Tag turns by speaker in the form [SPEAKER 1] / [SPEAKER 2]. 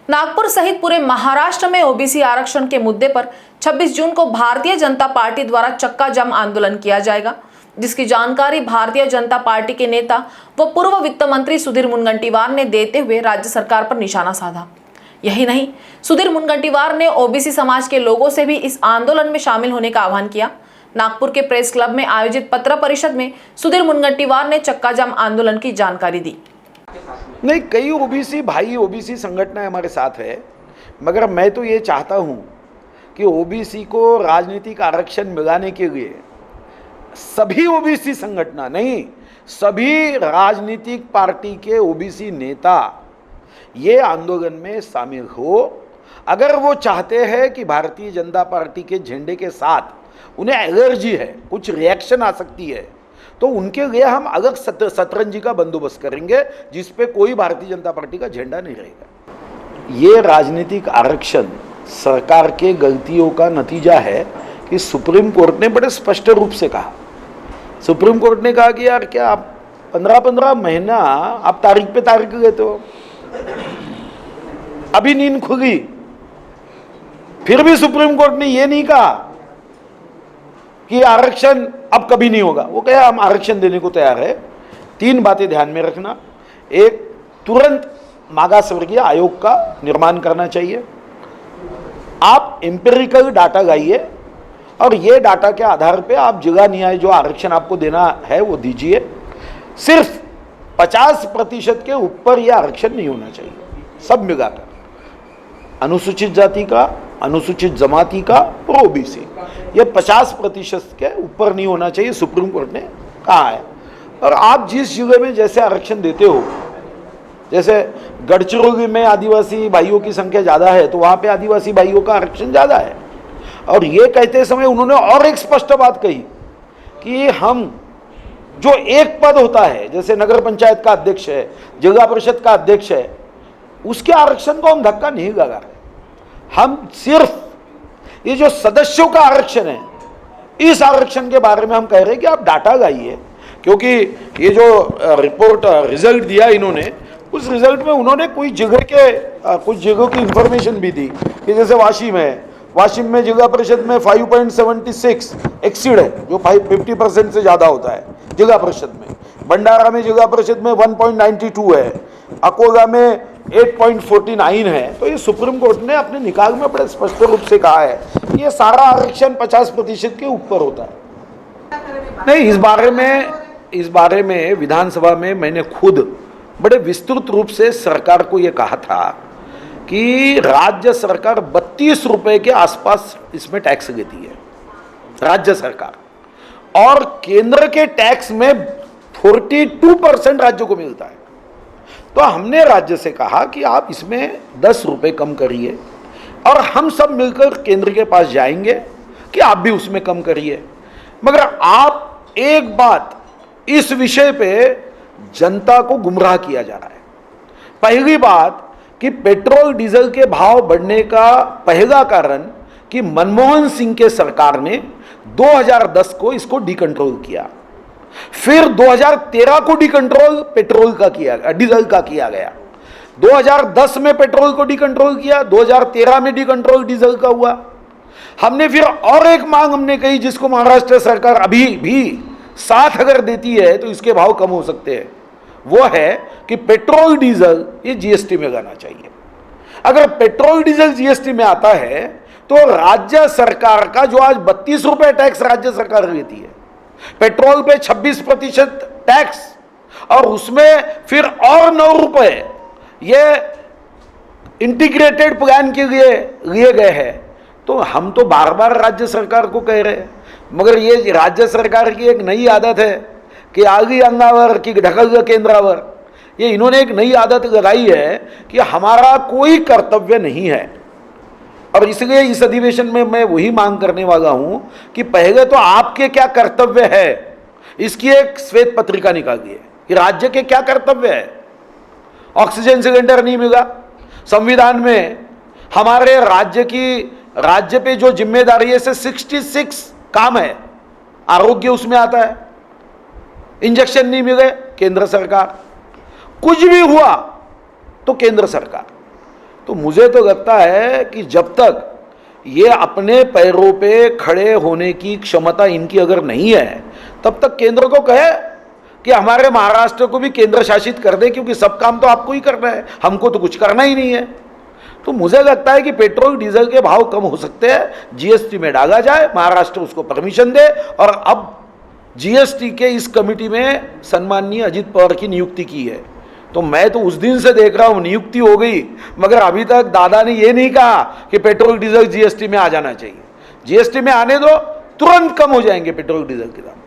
[SPEAKER 1] नागपुर सहित पूरे महाराष्ट्र में ओबीसी आरक्षण के मुद्दे पर 26 जून को भारतीय जनता पार्टी द्वारा चक्का जाम आंदोलन किया जाएगा, जिसकी जानकारी भारतीय जनता पार्टी के नेता व पूर्व वित्त मंत्री सुधीर मुनगंटीवार ने देते हुए राज्य सरकार पर निशाना साधा। यही नहीं, सुधीर मुनगंटीवार ने ओबीसी समाज के लोगों से भी इस आंदोलन में शामिल होने का आह्वान किया। नागपुर के प्रेस क्लब में आयोजित पत्रकार परिषद में सुधीर मुनगंटीवार ने चक्का जाम आंदोलन की जानकारी दी।
[SPEAKER 2] नहीं, कई ओबीसी भाई ओबीसी संगठन हमारे साथ है, मगर मैं तो ये चाहता हूँ कि ओबीसी को राजनीतिक आरक्षण मिलाने के लिए सभी ओबीसी संगठन नहीं, सभी राजनीतिक पार्टी के ओबीसी नेता ये आंदोलन में शामिल हो। अगर वो चाहते हैं कि भारतीय जनता पार्टी के झंडे के साथ उन्हें एलर्जी है, कुछ रिएक्शन आ सकती है, तो उनके लिए हम अलग शतरंजी का बंदोबस्त करेंगे जिस पे कोई भारतीय जनता पार्टी का झंडा नहीं रहेगा। ये राजनीतिक आरक्षण सरकार के गलतियों का नतीजा है कि सुप्रीम कोर्ट ने बड़े स्पष्ट रूप से कहा। सुप्रीम कोर्ट ने कहा कि यार क्या आप 15-15 महीना आप तारीख पे तारीख लेते हो, अभी नींद खुली, फिर भी सुप्रीम कोर्ट ने ये नहीं कहा कि आरक्षण अब कभी नहीं होगा। वो कहा हम आरक्षण देने को तैयार है। 3 बातें ध्यान में रखना। एक, तुरंत मागास वर्गीय आयोग का निर्माण करना चाहिए। आप एम्पिरिकल डाटा लाइए और ये डाटा के आधार पे आप जिला न्याय जो आरक्षण आपको देना है वो दीजिए। सिर्फ 50% के ऊपर यह आरक्षण नहीं होना चाहिए, सब मिलाकर, अनुसूचित जाति का, अनुसूचित जमाती का और ओबीसी, ये 50% के ऊपर नहीं होना चाहिए, सुप्रीम कोर्ट ने कहा है। और आप जिस जिले में जैसे आरक्षण देते हो, जैसे गढ़चिरौली में आदिवासी भाइयों की संख्या ज़्यादा है तो वहाँ पे आदिवासी भाइयों का आरक्षण ज़्यादा है। और ये कहते समय उन्होंने और एक स्पष्ट बात कही कि हम जो एक पद होता है, जैसे नगर पंचायत का अध्यक्ष है, जिला परिषद का अध्यक्ष है, उसके आरक्षण को हम धक्का नहीं लगा रहे। हम सिर्फ ये जो सदस्यों का आरक्षण है, इस आरक्षण के बारे में हम कह रहे हैं कि आप डाटा लाइए, क्योंकि ये जो रिपोर्ट रिजल्ट दिया इन्होंने, उस रिजल्ट में उन्होंने कुछ जगहों की इंफॉर्मेशन भी दी कि जैसे वाशिम में जिला परिषद में 5.76 एक्सीड है, जो 50% से ज़्यादा होता है जिला परिषद में। भंडारा में जिला परिषद में 1.92 है, अकोला में 8.49 है। तो ये सुप्रीम कोर्ट ने अपने निकाल में बड़े स्पष्ट रूप से कहा है कि ये सारा आरक्षण 50% के ऊपर होता है। नहीं, इस बारे में विधानसभा में मैंने खुद बड़े विस्तृत रूप से सरकार को ये कहा था कि राज्य सरकार 32 रुपए के आसपास इसमें टैक्स लेती है, राज्य सरकार, और केंद्र के टैक्स में 42% राज्यों को मिलता है। तो हमने राज्य से कहा कि आप इसमें 10 रुपए कम करिए और हम सब मिलकर केंद्र के पास जाएंगे कि आप भी उसमें कम करिए। मगर आप एक बात, इस विषय पे जनता को गुमराह किया जा रहा है। पहली बात कि पेट्रोल डीजल के भाव बढ़ने का पहला कारण कि मनमोहन सिंह के सरकार ने 2010 को इसको डीकंट्रोल किया, फिर 2013 को डीकंट्रोल डीजल का किया गया, 2010 में पेट्रोल को डीकंट्रोल किया, 2013 में डीकंट्रोल डीजल का हुआ। हमने फिर और एक मांग हमने कही, जिसको महाराष्ट्र सरकार अभी भी साथ अगर देती है तो इसके भाव कम हो सकते हैं। वो है कि पेट्रोल डीजल ये जीएसटी में लाना चाहिए। अगर पेट्रोल डीजल जीएसटी में आता है तो राज्य सरकार का जो आज 32 रुपए टैक्स राज्य सरकार लेती है, पेट्रोल पे 26% टैक्स, और उसमें फिर और 9 रुपए ये इंटीग्रेटेड प्लान के लिए गए हैं। तो हम तो बार बार राज्य सरकार को कह रहे हैं, मगर ये राज्य सरकार की एक नई आदत है कि आगी अंगावर की ढकल केंद्रावर, ये इन्होंने एक नई आदत लगाई है कि हमारा कोई कर्तव्य नहीं है। और इसलिए इस अधिवेशन में मैं वही मांग करने वाला हूं कि पहले तो आपके क्या कर्तव्य है, इसकी एक श्वेत पत्रिका निकालिए कि राज्य के क्या कर्तव्य है। ऑक्सीजन सिलेंडर नहीं मिला, संविधान में हमारे राज्य पे जो जिम्मेदारी है से 66 काम है, आरोग्य उसमें आता है, इंजेक्शन नहीं मिले केंद्र सरकार, कुछ भी हुआ तो केंद्र सरकार। तो मुझे तो लगता है कि जब तक ये अपने पैरों पे खड़े होने की क्षमता इनकी अगर नहीं है, तब तक केंद्र को कहे कि हमारे महाराष्ट्र को भी केंद्र शासित कर दे, क्योंकि सब काम तो आपको ही करना है, हमको तो कुछ करना ही नहीं है। तो मुझे लगता है कि पेट्रोल डीजल के भाव कम हो सकते हैं, जीएसटी में डाला जाए, महाराष्ट्र उसको परमिशन दे। और अब जीएसटी के इस कमेटी में सम्माननीय अजित पवार की नियुक्ति की है, तो मैं तो उस दिन से देख रहा हूं नियुक्ति हो गई, मगर अभी तक दादा ने ये नहीं कहा कि पेट्रोल डीजल जीएसटी में आ जाना चाहिए। जीएसटी में आने दो, तुरंत कम हो जाएंगे पेट्रोल डीजल के दाम।